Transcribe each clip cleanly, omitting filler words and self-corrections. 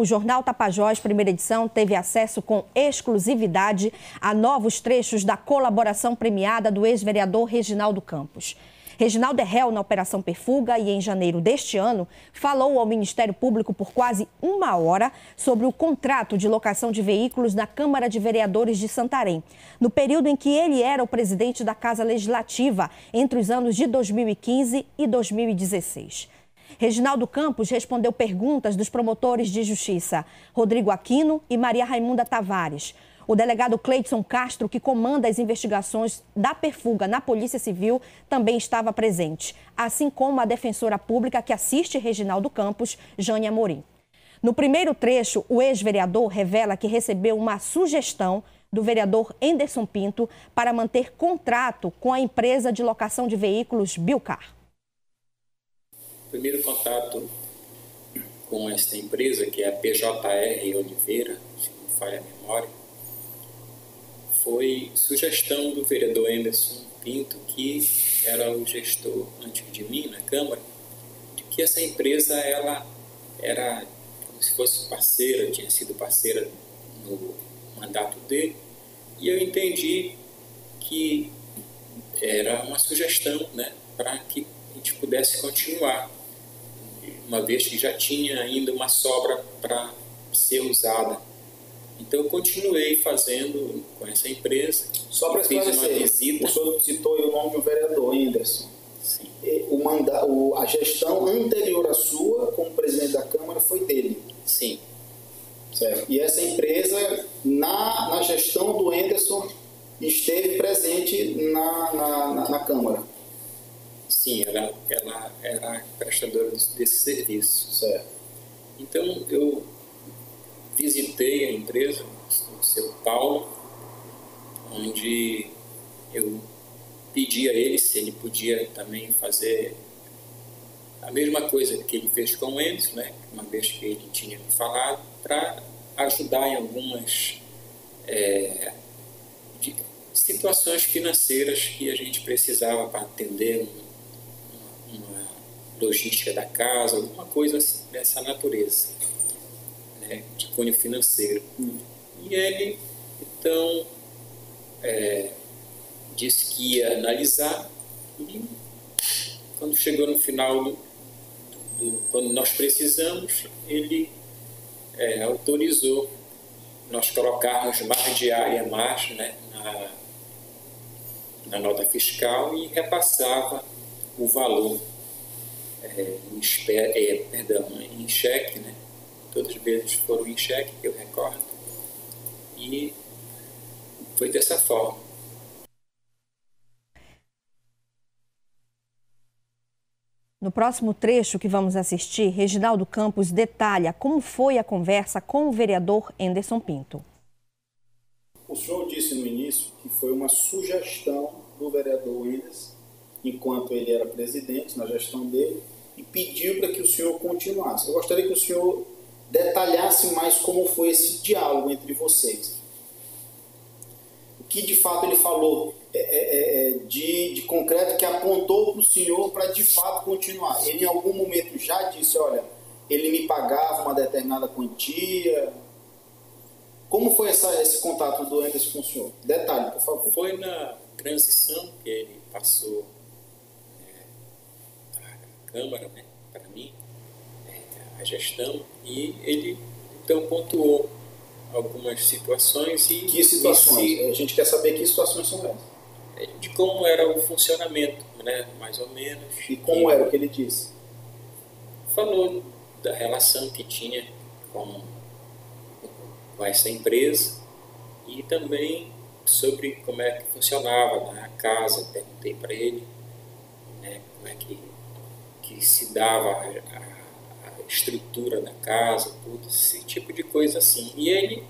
O jornal Tapajós, primeira edição, teve acesso com exclusividade a novos trechos da colaboração premiada do ex-vereador Reginaldo Campos. Reginaldo é réu na Operação Perfuga e, em janeiro deste ano, falou ao Ministério Público por quase 1 hora sobre o contrato de locação de veículos na Câmara de Vereadores de Santarém, no período em que ele era o presidente da Casa Legislativa, entre os anos de 2015 e 2016. Reginaldo Campos respondeu perguntas dos promotores de justiça Rodrigo Aquino e Maria Raimunda Tavares. O delegado Cleidson Castro, que comanda as investigações da Perfuga na Polícia Civil, também estava presente, assim como a defensora pública que assiste Reginaldo Campos, Jane Amorim. No primeiro trecho, o ex-vereador revela que recebeu uma sugestão do vereador Enderson Pinto para manter contrato com a empresa de locação de veículos Bilcar. O primeiro contato com esta empresa, que é a PJR Oliveira, se não falha a memória, foi sugestão do vereador Enderson Pinto, que era o gestor antes de mim na Câmara, de que essa empresa ela era como se fosse parceira, tinha sido parceira no mandato dele, e eu entendi que era uma sugestão, né, para que a gente pudesse continuar, uma vez que já tinha ainda uma sobra para ser usada. Então, eu continuei fazendo com essa empresa. Só para esclarecer, o senhor citou o nome do vereador Enderson. Sim. A gestão anterior à sua, como presidente da Câmara, foi dele. Sim. Certo. E essa empresa, na gestão do Enderson, esteve presente na Câmara. Sim, ela era prestadora desse serviço. Certo. Então, eu visitei a empresa, o seu Paulo, onde eu pedi a ele se ele podia também fazer a mesma coisa que ele fez com eles, né? Uma vez que ele tinha me falado, para ajudar em algumas situações financeiras que a gente precisava para atender uma logística da casa, alguma coisa dessa natureza, né, de cunho financeiro. E ele, então, disse que ia analisar, e quando chegou no final, quando nós precisamos, ele autorizou nós colocarmos mais diária, né, na nota fiscal, e repassava o valor em cheque, né? Todas as vezes foram em cheque, que eu recordo, e foi dessa forma. No próximo trecho que vamos assistir, Reginaldo Campos detalha como foi a conversa com o vereador Enderson Pinto. O senhor disse no início que foi uma sugestão do vereador Enderson, enquanto ele era presidente, na gestão dele, e pediu para que o senhor continuasse. Eu gostaria que o senhor detalhasse mais como foi esse diálogo entre vocês. O que de fato ele falou de concreto que apontou para o senhor para de fato continuar. Ele em algum momento já disse, olha, ele me pagava uma determinada quantia. Como foi esse contato do Enderson com o senhor? Detalhe, por favor. Foi na transição que ele passou a Câmara, né, para mim, a gestão, e ele então pontuou algumas situações. E que situações? A gente quer saber que situações são essas. De como era o funcionamento, né, mais ou menos. E como era o que ele disse? Falou da relação que tinha com essa empresa e também sobre como é que funcionava na casa. Perguntei para ele, né, como é que se dava a estrutura da casa, tudo esse tipo de coisa assim. E ele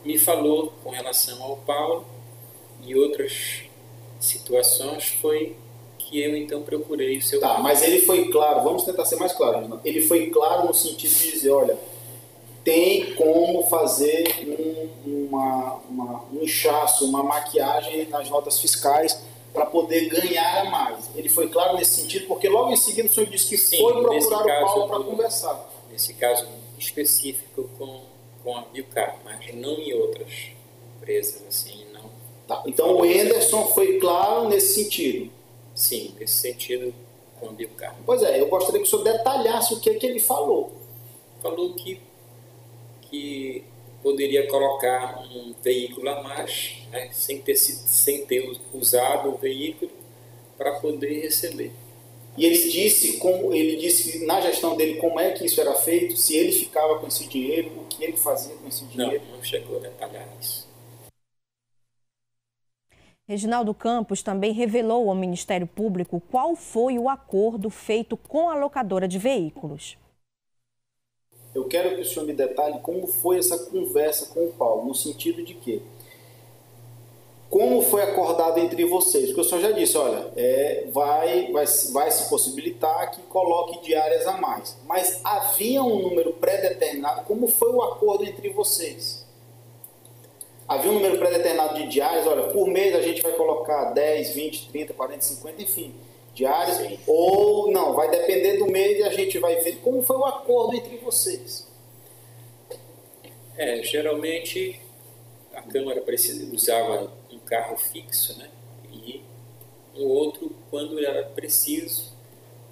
me falou com relação ao Paulo e outras situações, foi que eu então procurei o seu... Tá, mas ele foi claro, vamos tentar ser mais claro, né? Ele foi claro no sentido de dizer, olha, tem como fazer um inchaço, uma maquiagem nas notas fiscais para poder ganhar mais. Ele foi claro nesse sentido, porque logo em seguida o senhor disse que sim, foi procurar o Paulo para conversar. Nesse caso específico com a Bilcar, mas não em outras empresas, assim, não. Tá. Então o Enderson foi claro nesse sentido? Sim, nesse sentido com a Bilcar. Pois é, eu gostaria que o senhor detalhasse o que é que ele falou. Falou que poderia colocar um veículo a mais, né, sem ter usado o veículo para poder receber. E ele disse que na gestão dele como é que isso era feito, se ele ficava com esse dinheiro, o que ele fazia com esse dinheiro. Não chegou a detalhar isso. Reginaldo Campos também revelou ao Ministério Público qual foi o acordo feito com a locadora de veículos. Eu quero que o senhor me detalhe como foi essa conversa com o Paulo, no sentido de que, como foi acordado entre vocês? Porque o senhor já disse, olha, vai se possibilitar que coloque diárias a mais. Mas havia um número pré-determinado? Como foi o acordo entre vocês? Havia um número pré-determinado de diárias? Olha, por mês a gente vai colocar 10, 20, 30, 40, 50, enfim, diárias. Sim. Ou não, vai depender do mês e a gente vai ver. Como foi o acordo entre vocês? Geralmente a Câmara usava um carro fixo, né? E um outro quando era preciso.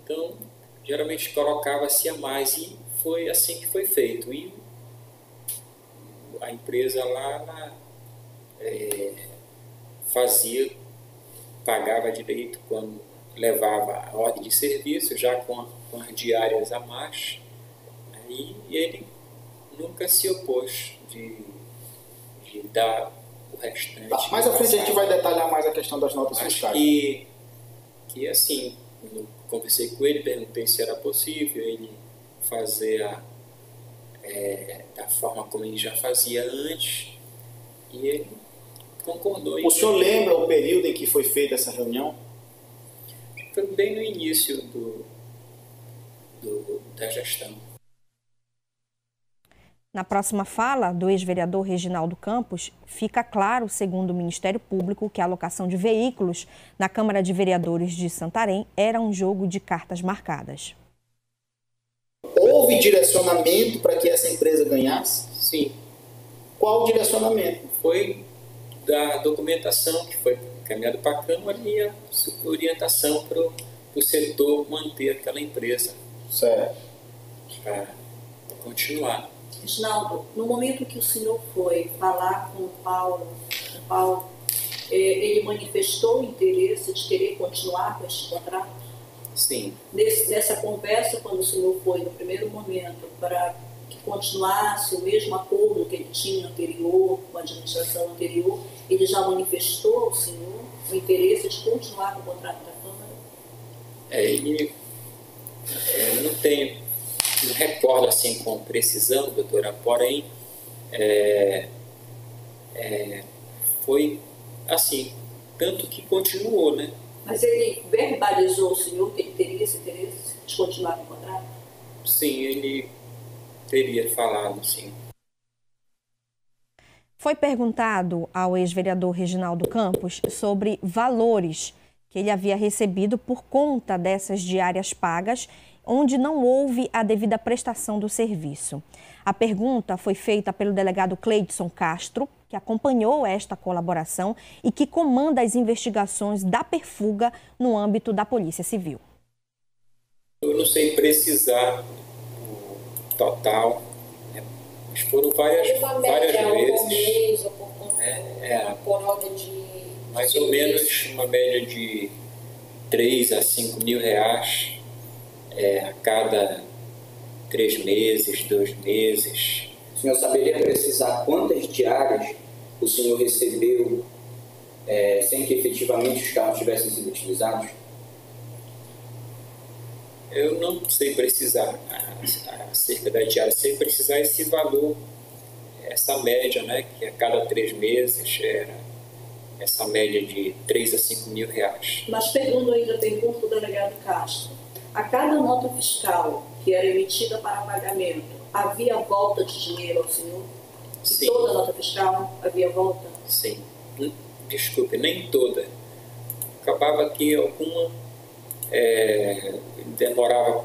Então, geralmente colocava-se a mais e foi assim que foi feito. E a empresa lá pagava direito quando levava a ordem de serviço, já com as diárias a mais. E ele nunca se opôs de dar o restante. Tá, mais à frente a gente vai detalhar mais a questão das notas fiscais. Que assim, eu conversei com ele, perguntei se era possível ele fazer da forma como ele já fazia antes, e ele concordou. O senhor lembra o período em que foi feita essa reunião? Foi bem no início da gestão. Na próxima fala do ex-vereador Reginaldo Campos, fica claro, segundo o Ministério Público, que a alocação de veículos na Câmara de Vereadores de Santarém era um jogo de cartas marcadas. Houve direcionamento para que essa empresa ganhasse? Sim. Qual o direcionamento? Foi da documentação que foi encaminhada para a Câmara e a orientação para o setor manter aquela empresa. Certo. Para continuar. Reginaldo, no momento que o senhor foi falar com o Paulo, ele manifestou o interesse de querer continuar com este contrato? Sim. Nessa conversa, quando o senhor foi, no primeiro momento, para que continuasse o mesmo acordo que ele tinha anterior, com a administração anterior, ele já manifestou ao senhor o interesse de continuar com o contrato da Câmara? Não recordo assim com precisão, doutora, porém foi assim, tanto que continuou, né? Mas ele verbalizou ao senhor que ele teria esse interesse de continuar com o contrato? Sim, ele teria falado, sim. Foi perguntado ao ex-vereador Reginaldo Campos sobre valores que ele havia recebido por conta dessas diárias pagas, onde não houve a devida prestação do serviço. A pergunta foi feita pelo delegado Cleidson Castro, que acompanhou esta colaboração e que comanda as investigações da Perfuga no âmbito da Polícia Civil. Eu não sei precisar o total, né? Mas foram várias vezes. Por ordem de... Mais ou menos uma média de 3 a 5 mil reais a cada 3 meses, 2 meses. O senhor saberia precisar quantas diárias o senhor recebeu sem que efetivamente os carros tivessem sido utilizados? Eu não sei precisar acerca da diária, sei precisar esse valor, essa média, né, que a cada 3 meses era essa média de 3 a 5 mil reais. Mas pegando ainda a pergunta do delegado Castro, a cada nota fiscal que era emitida para pagamento, havia volta de dinheiro ao senhor? Sim. Em toda nota fiscal havia volta? Sim. Desculpe, nem toda. Acabava que alguma demorava,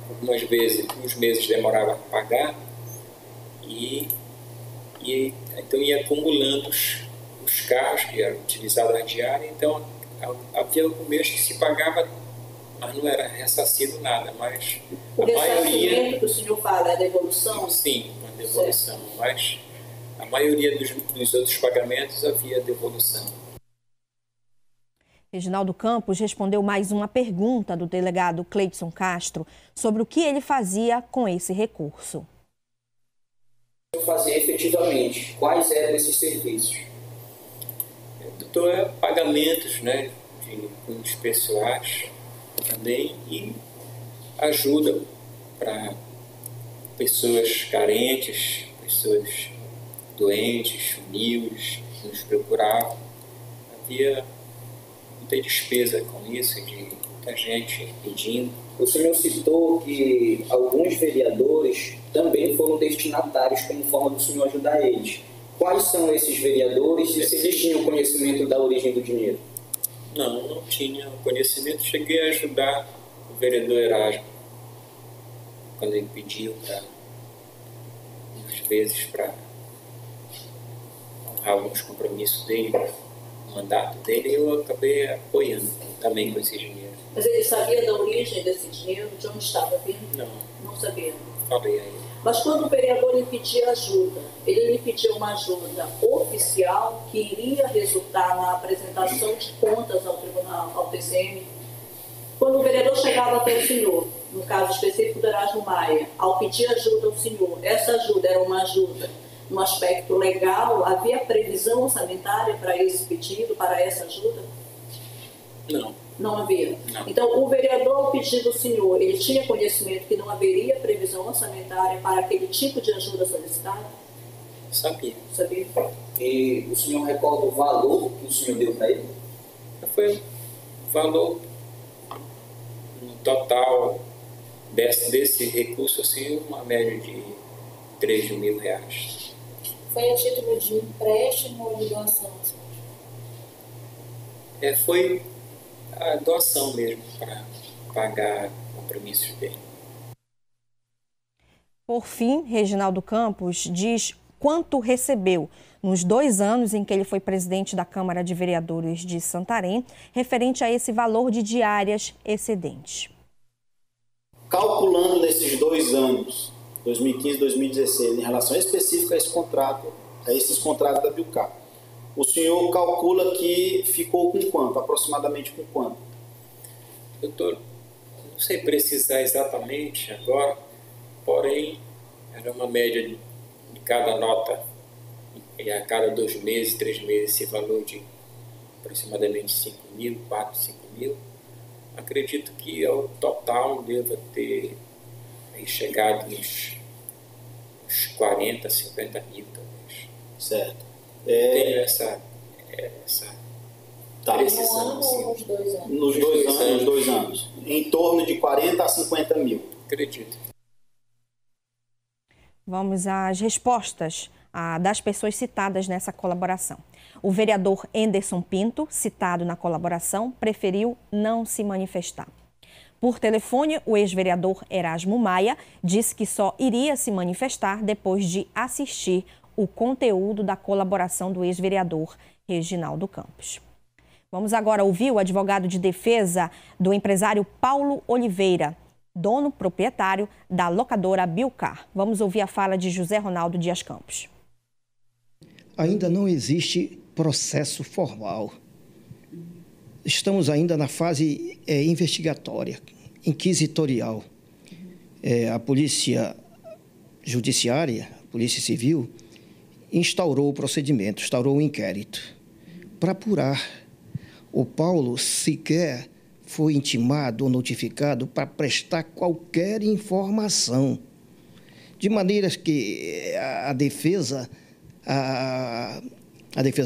algumas vezes, uns meses demorava a pagar, E então ia acumulando os carros que eram utilizados na diária. Então havia algum mês que se pagava, mas não era ressarcido nada. Mas a maioria que o senhor fala é devolução? Sim, uma devolução. Certo. Mas a maioria dos outros pagamentos havia devolução. Reginaldo Campos respondeu mais uma pergunta do delegado Cleidson Castro sobre o que ele fazia com esse recurso. Eu fazia efetivamente. Quais eram esses serviços? Doutor, pagamentos, né, de cunhos pessoais também e ajuda para pessoas carentes, pessoas doentes, humildes, que nos procuravam. Havia muita despesa com isso, de muita gente pedindo. O senhor citou que alguns vereadores também foram destinatários como forma do senhor ajudar eles. Quais são esses vereadores e se eles tinham conhecimento da origem do dinheiro? Não tinha conhecimento. Cheguei a ajudar o vereador Erasmo, quando ele pediu umas vezes para honrar alguns compromissos dele, o mandato dele, eu acabei apoiando também com esse dinheiro. Mas ele sabia da origem desse dinheiro, de onde estava vindo? Não sabia. Falei a ele. Mas quando o vereador lhe pedia ajuda, ele lhe pediu uma ajuda oficial que iria resultar na apresentação de contas ao tribunal, ao TCM? Quando o vereador chegava até o senhor, no caso específico do Erasmo Maia, ao pedir ajuda ao senhor, essa ajuda era uma ajuda no aspecto legal? Havia previsão orçamentária para esse pedido, para essa ajuda? Não havia? Não. Então, o vereador, ao pedir do senhor, ele tinha conhecimento que não haveria previsão orçamentária para aquele tipo de ajuda solicitada? Sabia. E o senhor recorda o valor que o senhor deu para ele? Foi o valor no total desse recurso, assim, uma média de R$3 mil. Foi a título de empréstimo ou de doação? Foi a doação mesmo, para pagar compromissos dele. Por fim, Reginaldo Campos diz quanto recebeu nos 2 anos em que ele foi presidente da Câmara de Vereadores de Santarém, referente a esse valor de diárias excedentes. Calculando nesses 2 anos, 2015 e 2016, em relação específica a esses contratos da Bilcar, o senhor calcula que ficou com quanto? Aproximadamente com quanto? Doutor, não sei precisar exatamente agora, porém, era uma média de cada nota, e a cada 2 meses, 3 meses, esse valor de aproximadamente 5 mil, 4, 5 mil. Acredito que ao total deva ter chegado uns 40, 50 mil, talvez. Certo. Tenho essa precisão. Nos 2 anos? Nos 2 anos. Em torno de 40 a 50 mil. Acredito. Vamos às respostas das pessoas citadas nessa colaboração. O vereador Enderson Pinto, citado na colaboração, preferiu não se manifestar. Por telefone, o ex-vereador Erasmo Maia disse que só iria se manifestar depois de assistir o conteúdo da colaboração do ex-vereador Reginaldo Campos. Vamos agora ouvir o advogado de defesa do empresário Paulo Oliveira, dono proprietário da locadora Bilcar. Vamos ouvir a fala de José Ronaldo Dias Campos. Ainda não existe processo formal. Estamos ainda na fase investigatória, inquisitorial. A Polícia Judiciária, a Polícia Civil, instaurou o procedimento, instaurou o inquérito para apurar. O Paulo sequer foi intimado ou notificado para prestar qualquer informação. De maneira que a defesa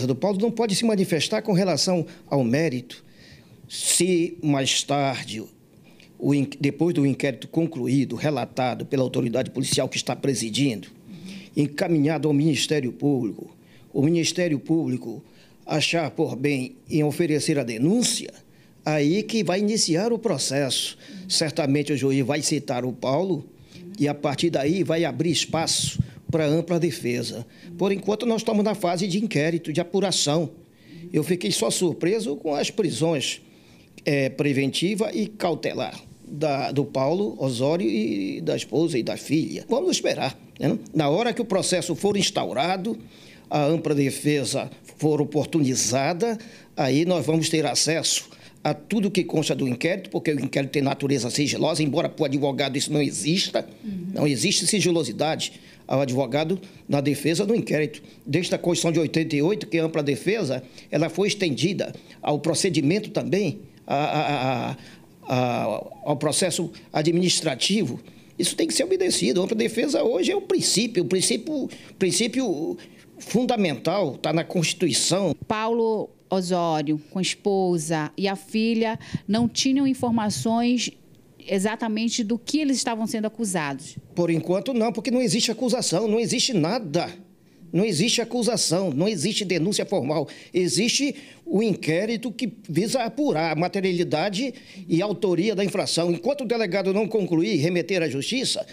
do Paulo não pode se manifestar com relação ao mérito. Se mais tarde, depois do inquérito concluído, relatado pela autoridade policial que está presidindo, encaminhado ao Ministério Público, o Ministério Público achar por bem em oferecer a denúncia, aí que vai iniciar o processo. Certamente o juiz vai citar o Paulo e, a partir daí, vai abrir espaço para ampla defesa. Por enquanto, nós estamos na fase de inquérito, de apuração. Eu fiquei só surpreso com as prisões preventiva e cautelar do Paulo Osório e da esposa e da filha. Vamos esperar, né? Na hora que o processo for instaurado, a ampla defesa for oportunizada, aí nós vamos ter acesso a tudo que consta do inquérito, porque o inquérito tem natureza sigilosa, embora para o advogado isso não exista, não existe sigilosidade ao advogado na defesa do inquérito. Desde a Constituição de 88, que a ampla defesa ela foi estendida ao procedimento também, ao processo administrativo. Isso tem que ser obedecido. A ampla defesa hoje é o princípio fundamental, está na Constituição. Paulo Osório, com a esposa e a filha, não tinham informações exatamente do que eles estavam sendo acusados? Por enquanto não, porque não existe acusação, não existe nada. Não existe acusação, não existe denúncia formal. Existe o inquérito que visa apurar a materialidade e a autoria da infração. Enquanto o delegado não concluir e remeter à justiça,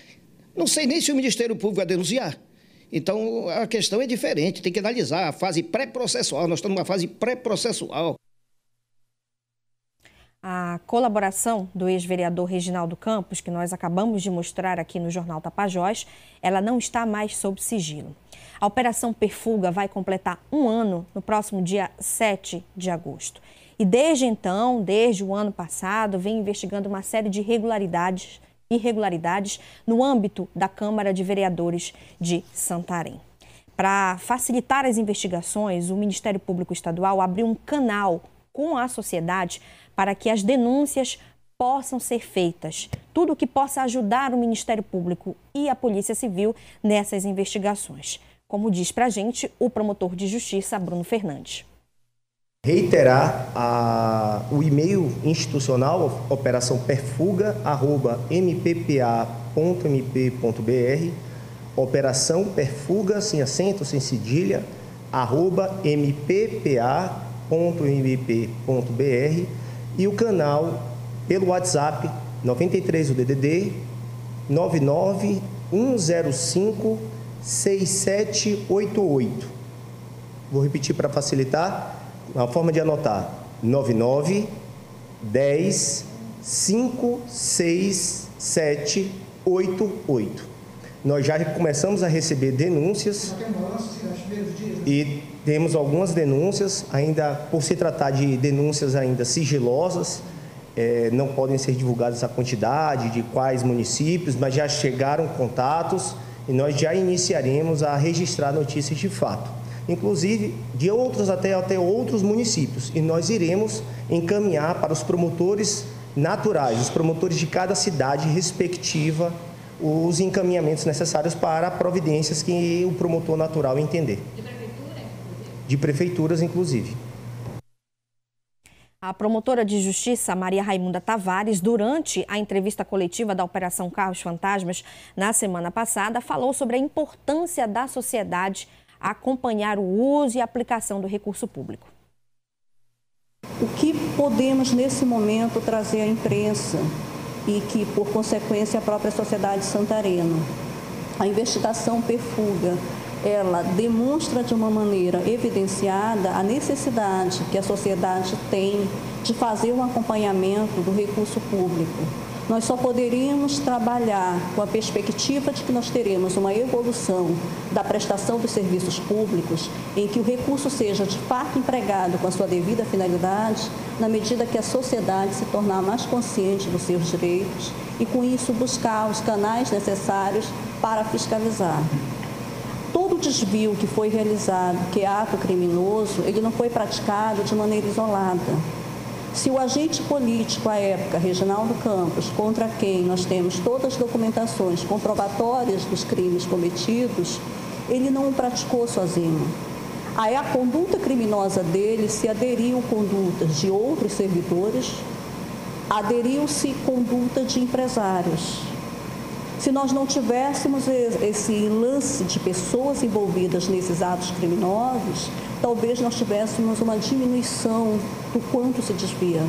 não sei nem se o Ministério Público vai denunciar. Então, a questão é diferente, tem que analisar a fase pré-processual. Nós estamos numa fase pré-processual. A colaboração do ex-vereador Reginaldo Campos, que nós acabamos de mostrar aqui no Jornal Tapajós, ela não está mais sob sigilo. A Operação Perfuga vai completar 1 ano no próximo dia 7 de agosto. E desde então, desde o ano passado, vem investigando uma série de irregularidades no âmbito da Câmara de Vereadores de Santarém. Para facilitar as investigações, o Ministério Público Estadual abriu um canal com a sociedade para que as denúncias possam ser feitas. Tudo o que possa ajudar o Ministério Público e a Polícia Civil nessas investigações. Como diz para a gente o promotor de justiça, Bruno Fernandes. Reiterar o e-mail institucional operaçãoperfuga@mppa.mp.br, Operação Perfuga, sem acento, sem cedilha, @mppa.mp.br e o canal pelo WhatsApp 93 o DDD 991056788. Vou repetir para facilitar. Uma forma de anotar: 99 10 56788. Nós já começamos a receber denúncias e temos algumas denúncias, ainda por se tratar de denúncias ainda sigilosas, não podem ser divulgadas a quantidade de quais municípios, mas já chegaram contatos e nós já iniciaremos a registrar notícias de fato, inclusive de outros até outros municípios, e nós iremos encaminhar para os promotores naturais, os promotores de cada cidade respectiva, os encaminhamentos necessários para providências que o promotor natural entender. De prefeitura, inclusive? De prefeituras, inclusive. A promotora de justiça, Maria Raimunda Tavares, durante a entrevista coletiva da Operação Carros Fantasmas, na semana passada, falou sobre a importância da sociedade acompanhar o uso e aplicação do recurso público. O que podemos, nesse momento, trazer à imprensa e que, por consequência, a própria sociedade santarena? A investigação Perfuga, ela demonstra de uma maneira evidenciada a necessidade que a sociedade tem de fazer um acompanhamento do recurso público. Nós só poderíamos trabalhar com a perspectiva de que nós teremos uma evolução da prestação dos serviços públicos, em que o recurso seja de fato empregado com a sua devida finalidade, na medida que a sociedade se tornar mais consciente dos seus direitos e, com isso, buscar os canais necessários para fiscalizar. Todo desvio que foi realizado, que é ato criminoso, ele não foi praticado de maneira isolada. Se o agente político, à época, Reginaldo Campos, contra quem nós temos todas as documentações comprobatórias dos crimes cometidos, ele não o praticou sozinho. Aí a conduta criminosa dele se aderiu condutas de outros servidores, aderiu-se conduta de empresários. Se nós não tivéssemos esse lance de pessoas envolvidas nesses atos criminosos, talvez nós tivéssemos uma diminuição do quanto se desvia.